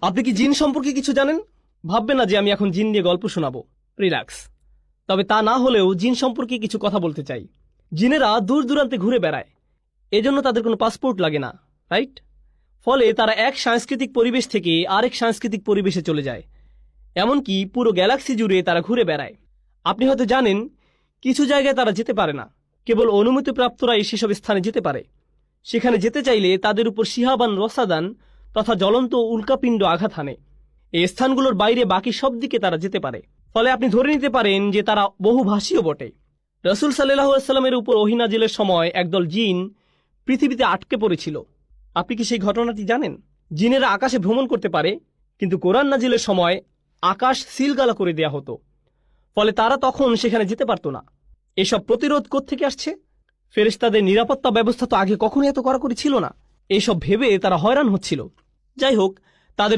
আপনি কি জিন সম্পর্কে কিছু জানেন? ভাববেন না যে আমি এখন জিন নিয়ে গল্প শোনাবো। রিল্যাক্স। তবে তা না হলেও জিন সম্পর্কে কিছু কথা বলতে চাই। জিনেরা দূর দূরান্তে ঘুরে বেড়ায়, এজন্য তাদের কোনো পাসপোর্ট লাগে না, রাইট? ফলে তারা এক সাংস্কৃতিক পরিবেশ থেকে আরেক সাংস্কৃতিক পরিবেশে চলে যায়। এমনকি পুরো গ্যালাক্সি জুড়ে তারা ঘুরে বেড়ায়। আপনি হয়তো জানেন কিছু জায়গায় তারা যেতে পারে না, কেবল অনুমতিপ্রাপ্তরাই সেসব স্থানে যেতে পারে। সেখানে যেতে চাইলে তাদের উপর শিহাবান রসাদান তথা জ্বলন্ত উল্কাপিণ্ড আঘাত হানে। এই স্থানগুলোর বাইরে বাকি সব দিকে তারা যেতে পারে। ফলে আপনি ধরে নিতে পারেন যে তারা বহুভাষীও বটে। রাসূল সাল্লাল্লাহু আলাইহি ওয়াসাল্লামের উপর ওহী নাজিলের সময় একদল জিন পৃথিবীতে আটকে পড়েছিল। আপনি কি সেই ঘটনাটি জানেন? জিনেরা আকাশে ভ্রমণ করতে পারে, কিন্তু কোরআন নাজিলের সময় আকাশ সিলগালা করে দেয়া হতো। ফলে তারা তখন সেখানে যেতে পারত না। এসব প্রতিরোধ কোত্থেকে আসছে? ফেরেশতাদের নিরাপত্তা ব্যবস্থা তো আগে কখনো এত কড়াকড়ি ছিল না। এসব ভেবে তারা হয়রান হচ্ছিল। যাই হোক, তাদের